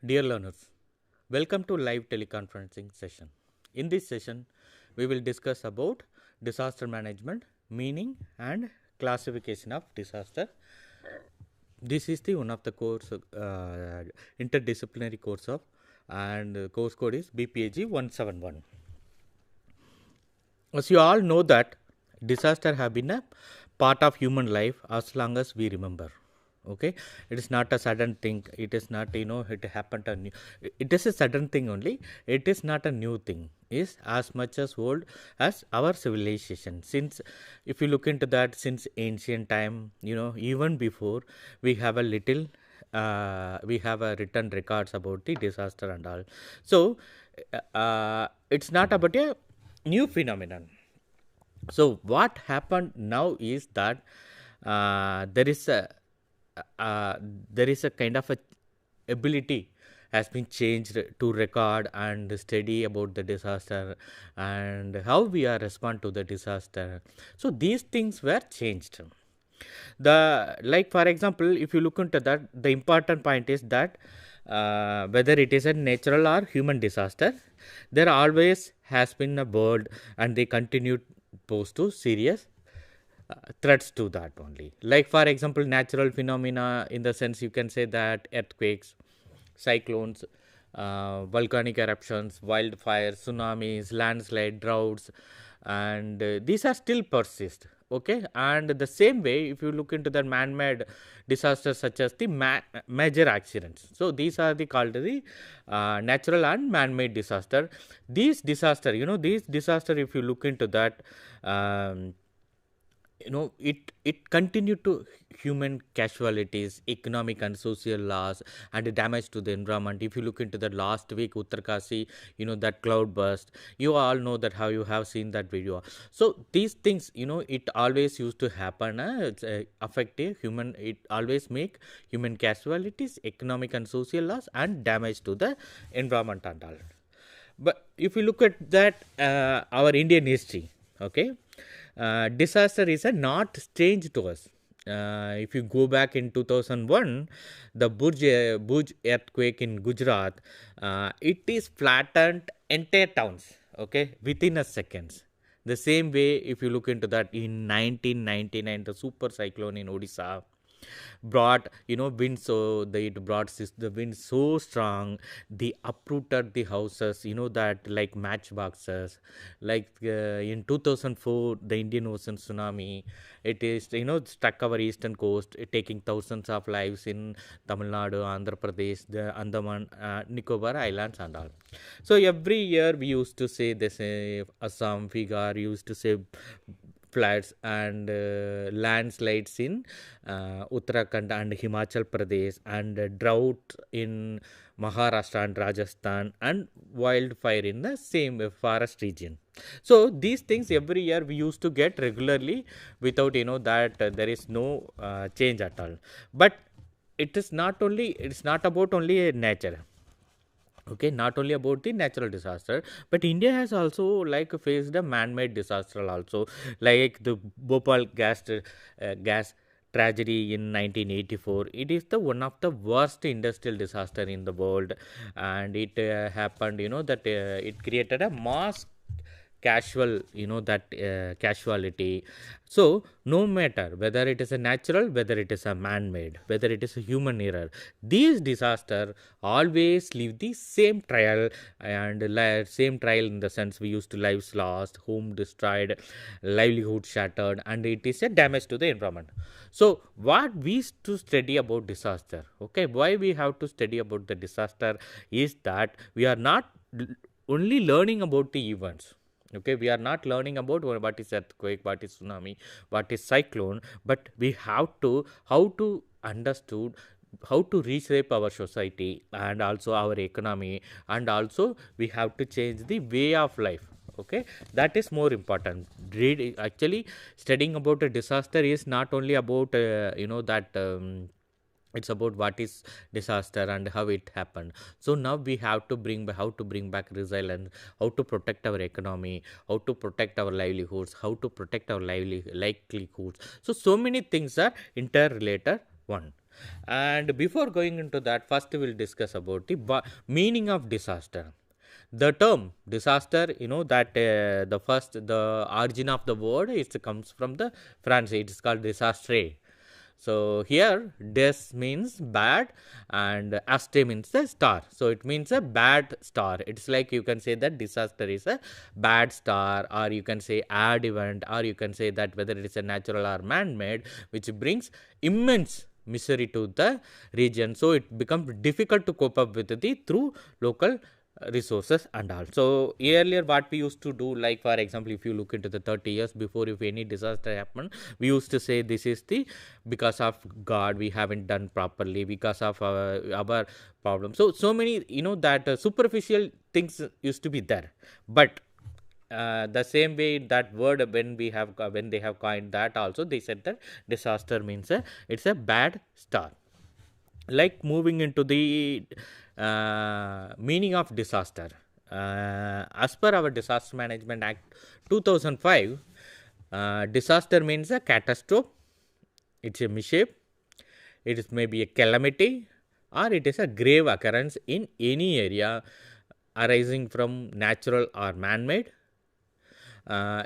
Dear learners, welcome to live teleconferencing session. In this session, we will discuss about disaster management, meaning and classification of disaster. This is the one of the course interdisciplinary course of, and course code is BPAG 171. As you all know that disaster have been a part of human life as long as we remember. Okay, it is not a sudden thing. It is not, it happened a new. It is a sudden thing only. It is not a new thing. Is as much as old as our civilization. Since, if you look into that, since ancient time, even before, we have a little. We have a written records about the disaster and all. So, it's not about a new phenomenon. So what happened now is that there is a kind of a ability has been changed to record and study about the disaster and how we are respond to the disaster. So these things were changed. For example, if you look into that, the important point is that whether it is a natural or human disaster, there always has been a word, and they continue pose to serious threats to that only. Like for example, natural phenomena, in the sense you can say that earthquakes, cyclones, volcanic eruptions, wildfire, tsunamis, landslide, droughts, and these are still persist. Okay, and the same way, if you look into the man-made disasters such as the major accidents, so these are the called the natural and man-made disaster. These disaster, if you look into that, it continued to human casualties, economic and social loss, and damage to the environment. If you look into the last week Uttarkasi, that cloud burst, you all know that, how you have seen that video. So these things, it always used to happen. It's affect a human. It always make human casualties, economic and social loss, and damage to the environment and all. But if you look at that, our Indian history, okay, disaster is not strange to us. If you go back in 2001, the Bhuj earthquake in Gujarat, it is flattened entire towns, okay, within a seconds. The same way, if you look into that, in 1999, the super cyclone in Odisha brought wind, so it brought the wind so strong, they uprooted the houses, that like matchboxes. Like in 2004, the Indian Ocean tsunami, it is struck our eastern coast, taking thousands of lives in Tamil Nadu, Andhra Pradesh, the Andaman Nicobar Islands and all. So every year we used to say this, Assam Figar used to say floods and landslides in Uttarakhand and Himachal Pradesh, and drought in Maharashtra and Rajasthan, and wildfire in the same forest region. So these things every year we used to get regularly without that there is no change at all. But it's not about only nature. Okay, not only about the natural disaster, but India has also faced a man-made disaster also, like the Bhopal gas tragedy in 1984. It is the one of the worst industrial disaster in the world, and it happened, that it created a mass casualty. So no matter whether it is a natural, whether it is a man-made, whether it is a human error, these disasters always leave the same trail, and same trail in the sense we used to lives lost, home destroyed, livelihood shattered, and it is a damage to the environment. So what we used to study about disaster, okay, why we have to study about the disaster is that we are not only learning about the events. Okay, we are not learning about what is earthquake, what is tsunami, what is cyclone, but we have to how to understood how to reshape our society and also our economy, and also we have to change the way of life. Okay, that is more important. Actually, studying about a disaster is not only about it's about what is disaster and how it happened. So now we have to how to bring back resilience, how to protect our economy, how to protect our livelihoods, how to protect our livelihoods. So many things are interrelated one. And before going into that, first we'll discuss about the meaning of disaster. The term disaster, that the origin of the word, it comes from the France. It is called disaster. So here des means bad and aste means the star. So it means a bad star. It's like you can say that disaster is a bad star, or you can say ad event, or you can say that whether it is a natural or man-made, which brings immense misery to the region. So it becomes difficult to cope up with the through local resources and all. So earlier what we used to do, like for example, if you look into the 30 years before, if any disaster happened, we used to say this is the because of God, we haven't done properly, because of our problem. So many that superficial things used to be there. But the same way that word, when they have coined that also, they said that disaster means it's a bad star. Like moving into the meaning of disaster, as per our Disaster Management Act 2005, disaster means a catastrophe, it's a mishap, it is maybe a calamity, or it is a grave occurrence in any area arising from natural or man-made.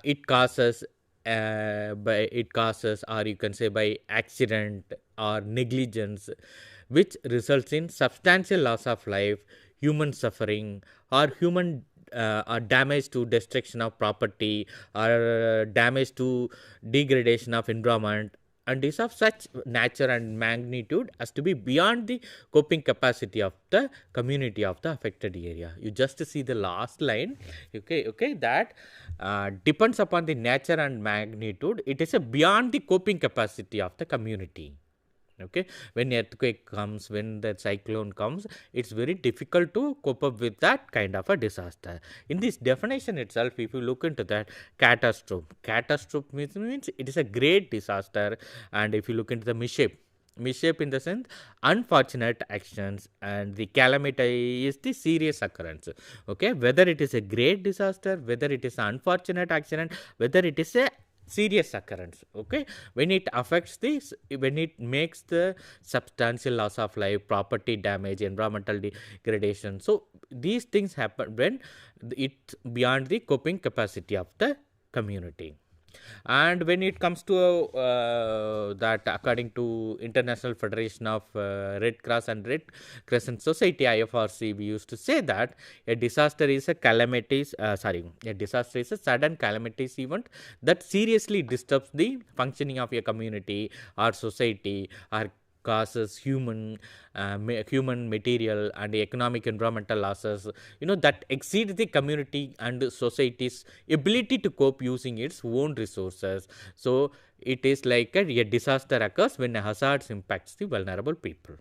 It causes or you can say by accident or negligence, which results in substantial loss of life, human suffering, or human or damage to destruction of property, or damage to degradation of environment, and is of such nature and magnitude as to be beyond the coping capacity of the community of the affected area. You just see the last line, okay, that depends upon the nature and magnitude. It is a beyond the coping capacity of the community. Okay, when earthquake comes, when the cyclone comes, it's very difficult to cope up with that kind of a disaster. In this definition itself, if you look into that, catastrophe means it is a great disaster. And if you look into the mishap in the sense unfortunate actions, and the calamity is the serious occurrence. Okay, whether it is a great disaster, whether it is an unfortunate accident, whether it is a serious occurrence. Okay, when it affects this, when it makes the substantial loss of life, property damage, environmental degradation, so these things happen when it's beyond the coping capacity of the community. And when it comes to that, according to International Federation of Red Cross and Red Crescent Society, IFRC, we used to say that a disaster is a sudden calamitous event that seriously disturbs the functioning of a community or society, or causes human, material, and economic environmental losses, that exceed the community and society's ability to cope using its own resources. So it is like a disaster occurs when a hazard impacts the vulnerable people.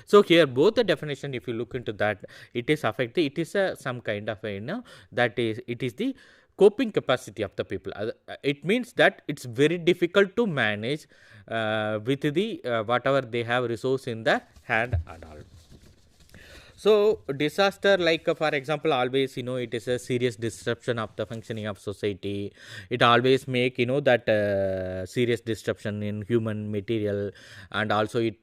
So here both the definition, if you look into that, it is affected, it is some kind of that is, it is the coping capacity of the people. It means that it's very difficult to manage with the whatever they have resource in the hand and all. So disaster, like for example, always it is a serious disruption of the functioning of society. It always make that serious disruption in human material, and also it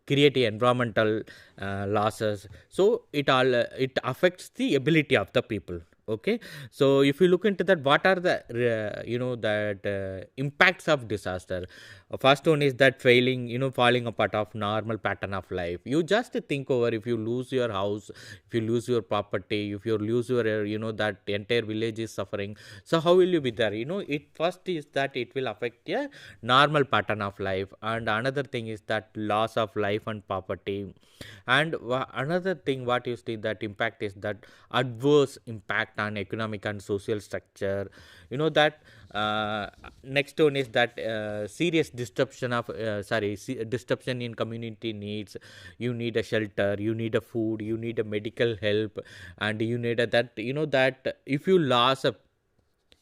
create environmental losses. So it affects the ability of the people. Okay, so if you look into that, what are the impacts of disaster? First one is that falling apart of normal pattern of life. You just think over, if you lose your house, if you lose your property, if you lose your that entire village is suffering. So how will you be there? It first is that it will affect a normal pattern of life, and another thing is that loss of life and property. And another thing what you see that impact is that adverse impact on economic and social structure. That next one is that serious disruption of disruption in community needs. You need a shelter, you need a food, you need a medical help, and you need that that if you lose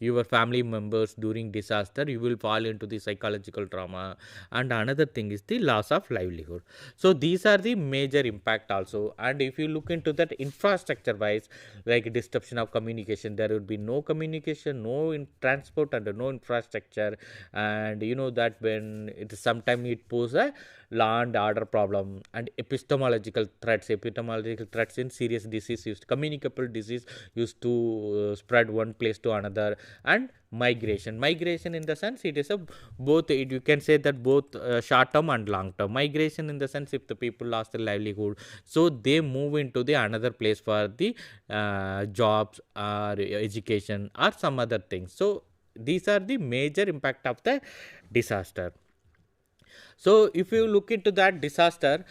your family members during disaster, you will fall into the psychological trauma. And another thing is the loss of livelihood. So these are the major impact also. And if you look into that infrastructure wise, like disruption of communication, there would be no communication, no transport, and no infrastructure. And that when it sometimes it poses a law and order problem, and epistemological threats in serious disease, used communicable disease used to spread one place to another, and migration in the sense it is a both you can say that both short term and long term. Migration in the sense if the people lost their livelihood, so they move into the another place for the jobs or education or some other things. So these are the major impact of the disaster. So if you look into that disaster,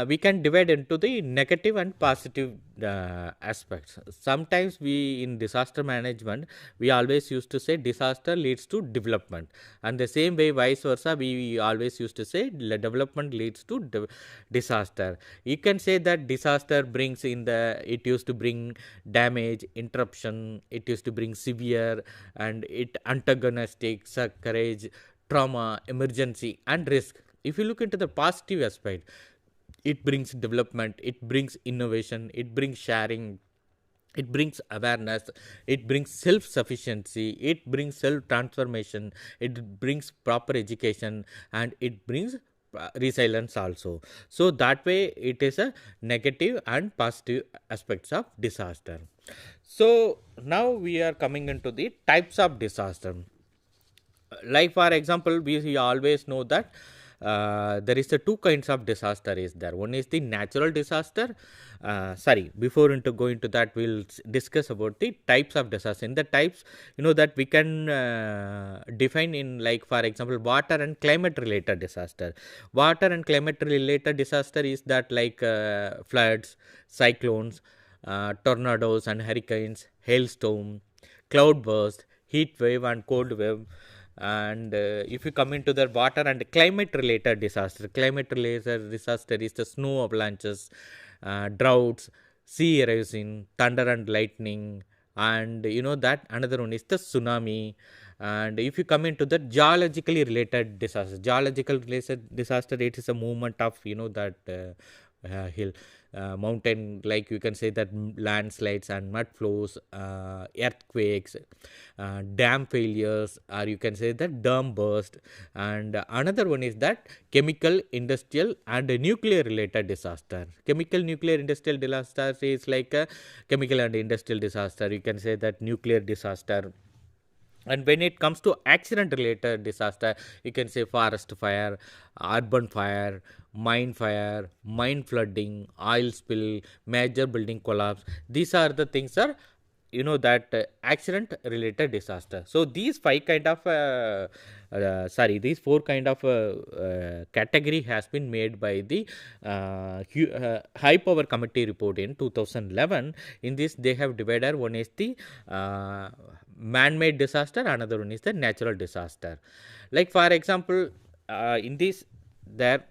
we can divide into the negative and positive aspects. Sometimes we in disaster management, we always used to say disaster leads to development, and the same way vice versa, we always used to say development leads to disaster. You can say that disaster brings in the, it used to bring damage, interruption, it used to bring severe, and it antagonistic, courage, trauma, emergency, and risk. If you look into the positive aspect, it brings development, it brings innovation, it brings sharing, it brings awareness, it brings self-sufficiency, it brings self-transformation, it brings proper education, and it brings resilience also. So that way it is a negative and positive aspects of disaster. So now we are coming into the types of disaster. Like for example, we always know that there is a two kinds of disaster is there. One is the natural disaster. Sorry, before into go into that, we'll discuss about the types of disaster. In the types, you know that we can define in, like for example, water and climate related disaster. Water and climate related disaster is that like floods, cyclones, tornadoes and hurricanes, hailstorm, cloudburst, heat wave and cold wave. And if you come into the water and climate related disaster, climate related disaster is the snow avalanches, droughts, sea erosion, thunder and lightning, and you know that another one is the tsunami. And if you come into the geologically related disaster, geological related disaster, it is a movement of, you know, that hill, mountain, like you can say that landslides and mud flows, earthquakes, dam failures, or you can say that dam burst. And another one is that chemical, industrial, and nuclear related disaster. Chemical, nuclear, industrial disaster is like a chemical and industrial disaster. You can say that nuclear disaster. And when it comes to accident related disaster, you can say forest fire, urban fire, mine flooding, oil spill, major building collapse. These are the things are, you know, that accident related disaster. So these these four kind of category has been made by the high power committee report in 2011. In this they have divided, one is the man-made disaster, another one is the natural disaster. Like for example, in this there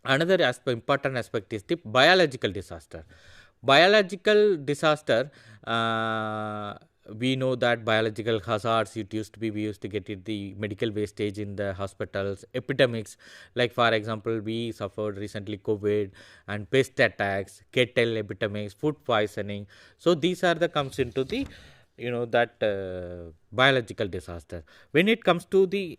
another important aspect is the biological disaster. Biological disaster, we know that biological hazards, it used to be, we used to get it, the medical wastage in the hospitals, epidemics, like for example, we suffered recently COVID and pest attacks, cattle epidemics, food poisoning. So these are the comes into the, you know, that biological disaster. When it comes to the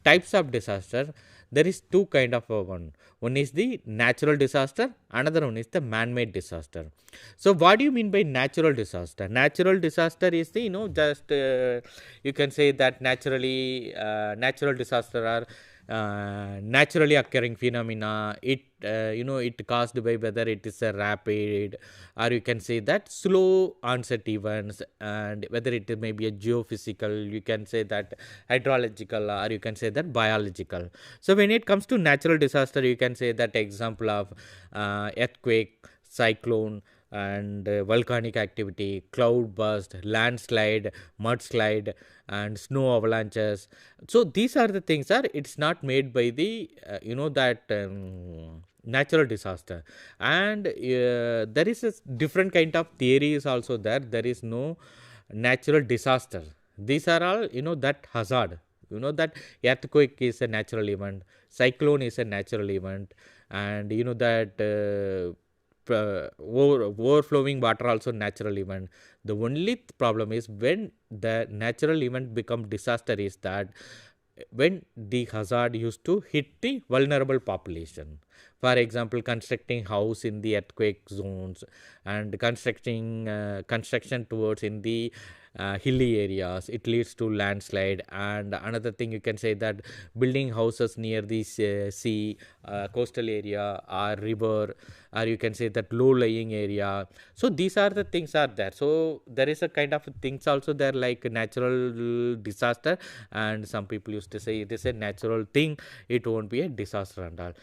types of disaster, there is two kind of one is the natural disaster, another one is the man-made disaster. So what do you mean by natural disaster? Natural disaster is the, you know, just you can say that naturally natural disaster are naturally occurring phenomena. It you know, it caused by whether it is a rapid, or you can say that slow onset events, and whether it may be a geophysical, you can say that hydrological, or you can say that biological. So when it comes to natural disaster, you can say that example of earthquake, cyclone, and volcanic activity, cloud burst, landslide, mudslide, and snow avalanches. So these are the things are, it's not made by the you know, that natural disaster. And there is a different kind of theories also there. There is no natural disaster. These are all, you know, that hazard. You know that earthquake is a natural event, cyclone is a natural event, and you know that overflowing water also natural event. The only problem is when the natural event become disaster is that when the hazard used to hit the vulnerable population. For example, constructing house in the earthquake zones, and construction towards in the hilly areas, it leads to landslide. And another thing, you can say that building houses near the sea, coastal area, or river, or you can say that low lying area. So these are the things are there. So there is a kind of things also there, like natural disaster, and some people used to say it is a natural thing, it won't be a disaster and all.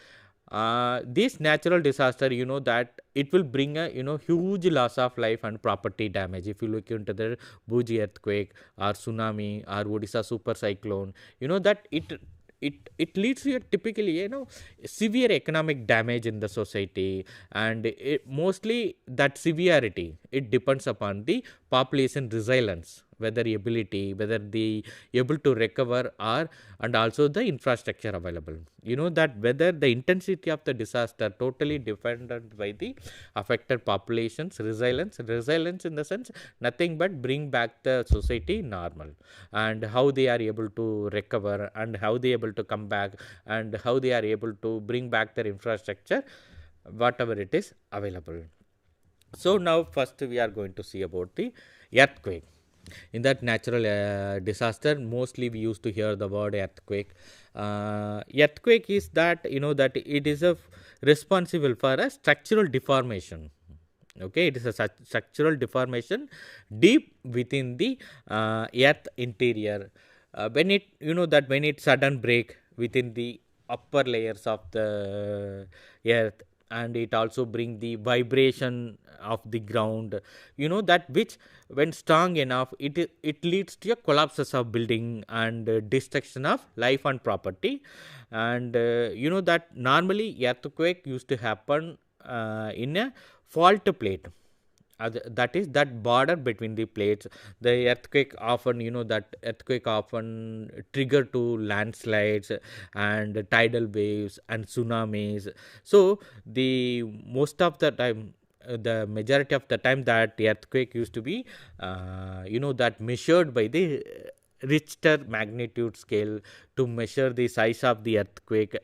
This natural disaster, that it will bring a huge loss of life and property damage. If you look into the Bhuj earthquake, or tsunami, or Odisha super cyclone, that it leads to a typically severe economic damage in the society. And mostly that severity, it depends upon the population resilience, whether ability, whether the able to recover, or and also the infrastructure available. That whether the intensity of the disaster totally dependent by the affected population's resilience in the sense nothing but bring back the society normal, and how they are able to recover, and how they are able to come back, and how they are able to bring back their infrastructure, whatever it is available. So now first we are going to see about the earthquake. In that natural disaster, mostly we used to hear the word earthquake. Earthquake is that that it is responsible for a structural deformation. Okay, it is a structural deformation deep within the earth interior. When it that when it sudden break within the upper layers of the earth, and it also bring the vibration of the ground, that which when strong enough, it leads to a collapses of building, and destruction of life and property. And that normally earthquake used to happen in a fault plate, that is that border between the plates. The earthquake often that earthquake often trigger to landslides, and tidal waves, and tsunamis. So the most of the time, the majority of the time, that earthquake used to be that measured by the Richter magnitude scale, to measure the size of the earthquake.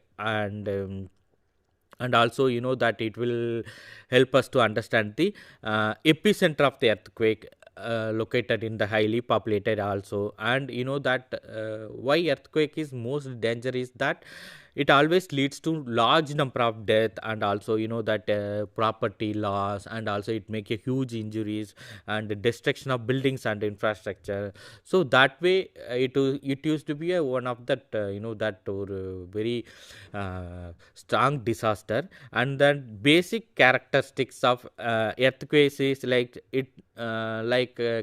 And also that it will help us to understand the epicenter of the earthquake, located in the highly populated also. And that why earthquake is most dangerous, that it always leads to large number of death, and also that property loss, and also it make a huge injuries, and destruction of buildings and infrastructure. So that way it used to be a one of that that very strong disaster. And then basic characteristics of earthquakes is like it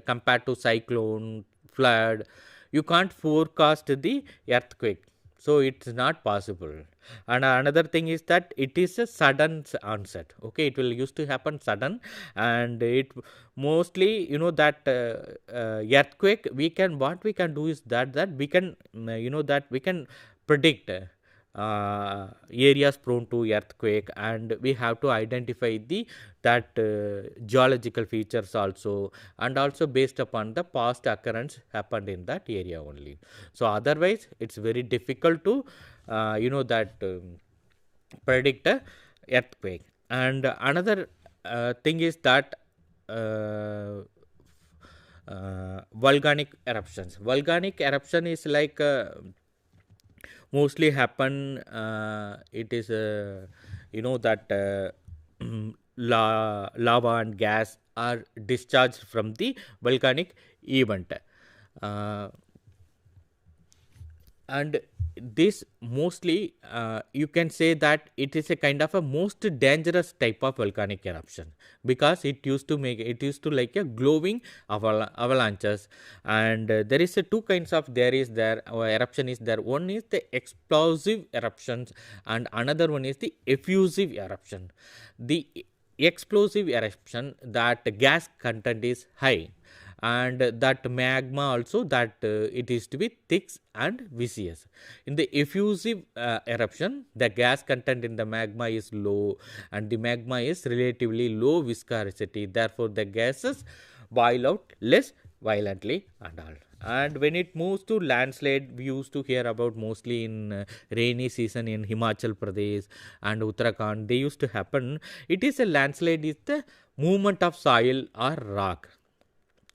compared to cyclone, flood, you can't forecast the earthquake, so it's not possible. And another thing is that it is a sudden onset. Okay, it will used to happen sudden. And it mostly that earthquake, what we can do is that we can that we can predict areas prone to earthquake, and we have to identify the that geological features also, and also based upon the past occurrence happened in that area only. So otherwise it's very difficult to that predict a earthquake. And another thing is that volcanic eruption is like mostly happen, it is that lava and gas are discharged from the volcanic event. And this mostly you can say that it is a kind of a most dangerous type of volcanic eruption, because it used to like a glowing avalanches. And there is a two kinds of eruption is there. One is the explosive eruptions, and another one is the effusive eruption. The explosive eruption, that gas content is high, and that magma also, that it is to be thick and viscous. In the effusive eruption, the gas content in the magma is low, and the magma is relatively low viscosity, therefore the gases boil out less violently and all. And when it moves to landslide, we used to hear about mostly in rainy season in Himachal Pradesh and Uttarakhand. They used to happen. It is a landslide is the movement of soil or rock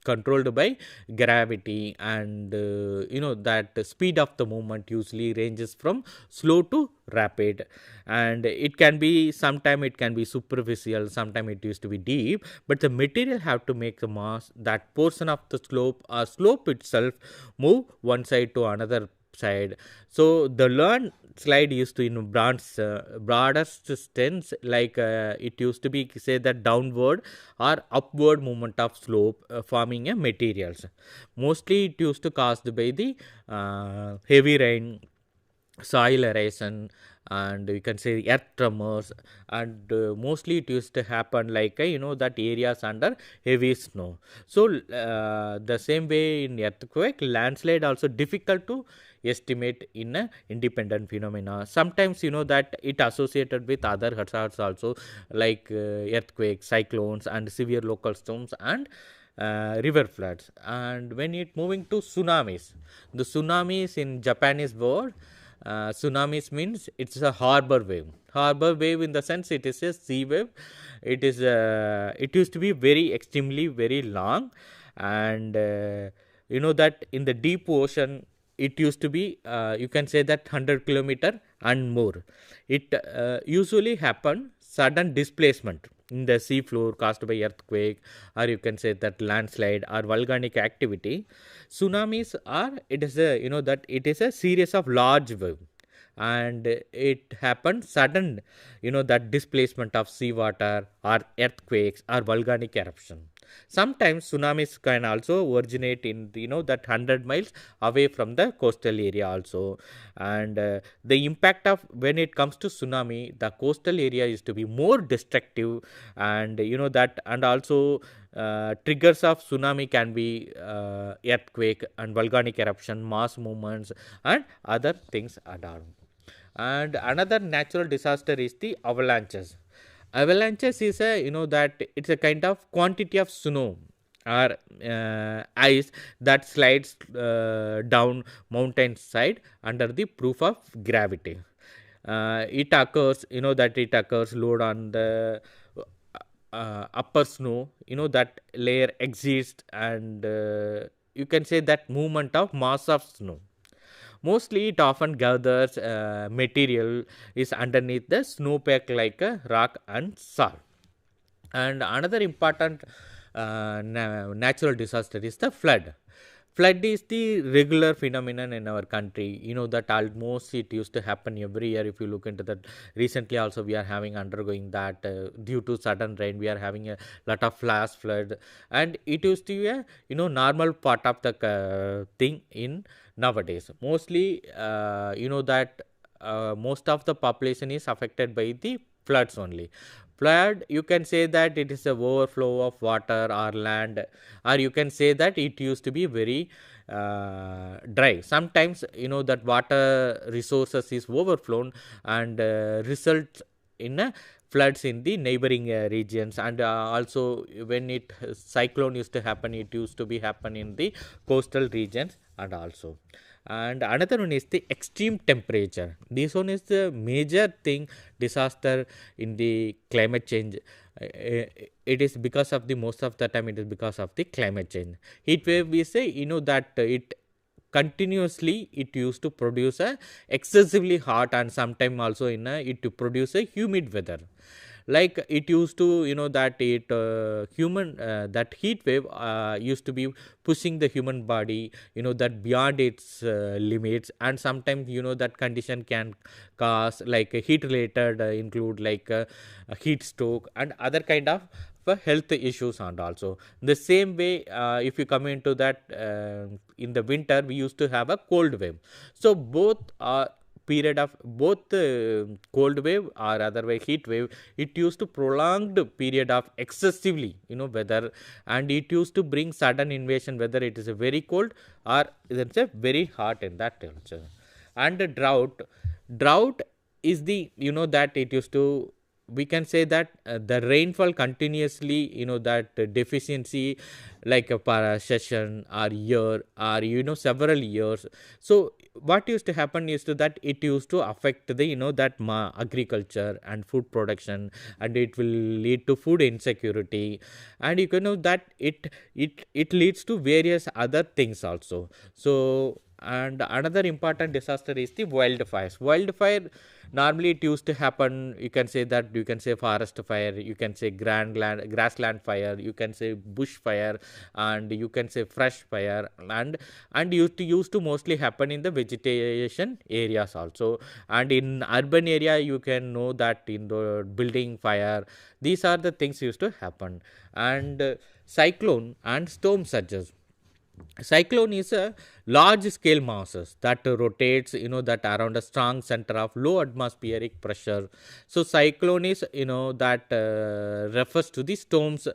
controlled by gravity, and that speed of the movement usually ranges from slow to rapid, and it can be sometime it can be superficial, sometime it used to be deep, but the material have to make the mass that portion of the slope or slope itself move one side to another side. So the learn slide used to in broadest sense, like it used to be say that downward or upward movement of slope forming a materials. Mostly it used to caused by the heavy rain, soil erosion, and you can say earth tremors, and mostly it used to happen like that areas under heavy snow. So the same way in earthquake, landslide also difficult to estimate in a independent phenomena. Sometimes that it associated with other hazards also, like earthquakes, cyclones, and severe local storms, and river floods. And when it moving to tsunamis, the tsunamis in Japanese word, tsunamis means it's a harbor wave. Harbor wave in the sense it is a sea wave. It is it used to be very extremely very long, and that in the deep ocean it used to be you can say that 100 kilometer and more. It usually happen sudden displacement in the sea floor caused by earthquake, or you can say that landslide or volcanic activity. Tsunamis are, it is a that it is a series of large wave, and it happens sudden that displacement of seawater or earthquakes or volcanic eruption. Sometimes tsunamis can also originate in that 100 miles away from the coastal area also, and the impact of when it comes to tsunami, the coastal area is to be more destructive, and that, and also triggers of tsunami can be earthquake and volcanic eruption, mass movements, and other things are done. And another natural disaster is the avalanches. Avalanches is a that it's a kind of quantity of snow or ice that slides down mountain side under the proof of gravity. It occurs that it occurs load on the upper snow, that layer exists, and you can say that movement of mass of snow. Mostly it often gathers material is underneath the snowpack like a rock and salt. And another important natural disaster is the flood. Flood is the regular phenomenon in our country. That almost it used to happen every year. If you look into that, recently also we are having undergoing that due to sudden rain, we are having a lot of flash flood, and it used to be a normal part of the thing in nowadays. Mostly, that most of the population is affected by the floods only. Flood, you can say that it is a overflow of water or land, or you can say that it used to be very dry. Sometimes that water resources is overflown, and result in floods in the neighboring regions, and also when it cyclone used to happen, it used to be happen in the coastal regions. And also, and another one is the extreme temperature. This one is the major thing disaster in the climate change. It is because of the most of the time it is because of the climate change. Heat wave, we say that it continuously it used to produce a excessively hot, and sometime also it to produce a humid weather. Like it used to that it human that heat wave used to be pushing the human body that beyond its limits, and sometimes that condition can cause like heat related include like heat stroke and other kind of health issues. And also the same way if you come into that in the winter we used to have a cold wave. So both are period of both cold wave or otherwise heat wave, it used to prolonged period of excessively weather, and it used to bring sudden invasion, whether it is a very cold or it's a very hot in that temperature. And drought is the that it used to we can say that the rainfall continuously, that deficiency, like a para session or year or several years. So what used to happen is to that it used to affect the that agriculture and food production, and it will lead to food insecurity, and you can know that it leads to various other things also. So, and another important disaster is the wildfires. Wildfire, normally it used to happen, you can say that, you can say forest fire, you can say grassland fire, you can say bush fire, and you can say fresh fire, and used to mostly happen in the vegetation areas also. And in urban area, you can know that in the building fire, these are the things used to happen. And cyclone and storm surges. Cyclone is a large scale masses that rotates, that around a strong center of low atmospheric pressure. So cyclone is, that refers to the storms,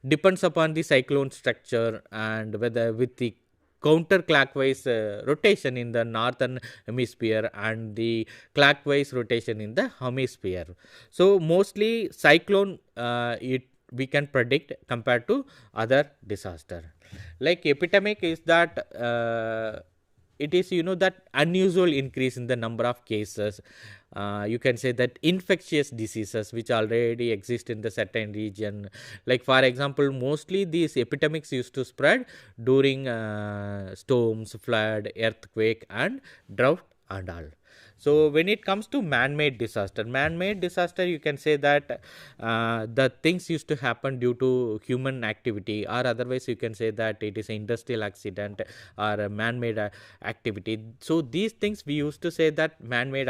depends upon the cyclone structure, and whether with the counterclockwise rotation in the northern hemisphere and the clockwise rotation in the hemisphere. So mostly cyclone, it we can predict compared to other disaster. Like epidemic is that it is, that unusual increase in the number of cases. You can say that infectious diseases which already exist in the certain region. Like for example, mostly these epidemics used to spread during storms, flood, earthquake, and drought and all. So when it comes to man-made disaster, you can say that the things used to happen due to human activity, or otherwise you can say that it is an industrial accident or a man-made activity. So these things we used to say that man-made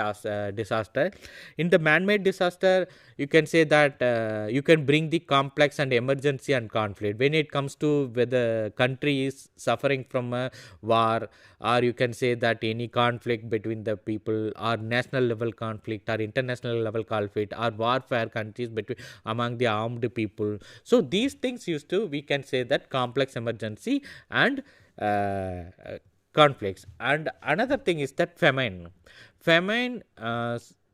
disaster. In the man-made disaster, you can say that you can bring the complex and emergency and conflict. When it comes to whether country is suffering from a war, or you can say that any conflict between the people, or national level conflict, or international level conflict, or warfare countries between among the armed people. So these things used to, we can say that, complex emergency and conflicts. And another thing is that famine,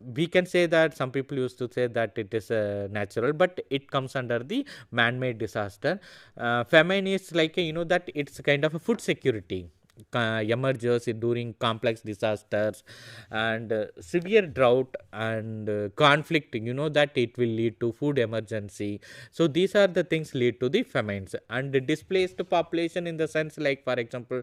we can say that some people used to say that it is natural, but it comes under the man-made disaster. Famine is like that it's kind of a food security emerges during complex disasters, and severe drought and conflict, that it will lead to food emergency. So these are the things lead to the famines. And the displaced population, in the sense like for example,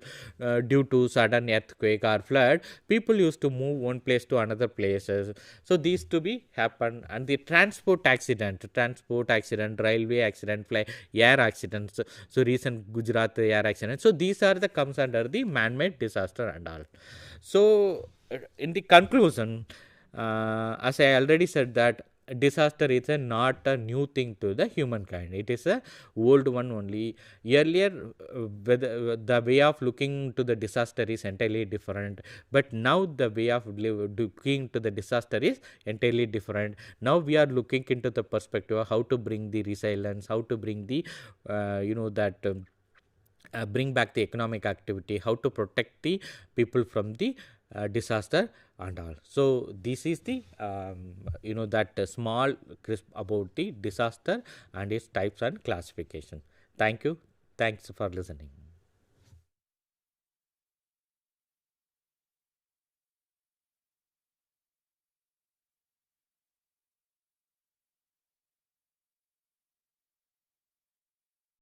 due to sudden earthquake or flood, people used to move one place to another places. So these to be happen. And the transport accident, railway accident, air accidents. So recent Gujarat air accident. So these are the comes under the man-made disaster and all. So in the conclusion, as I already said that disaster is not a new thing to the humankind. It is a old one only. Earlier, the way of looking to the disaster is entirely different, but now the way of looking to the disaster is entirely different. Now we are looking into the perspective of how to bring the resilience, how to bring the bring back the economic activity, how to protect the people from the disaster and all. So this is the that small crisp about the disaster and its types and classification. Thank you. Thanks for listening.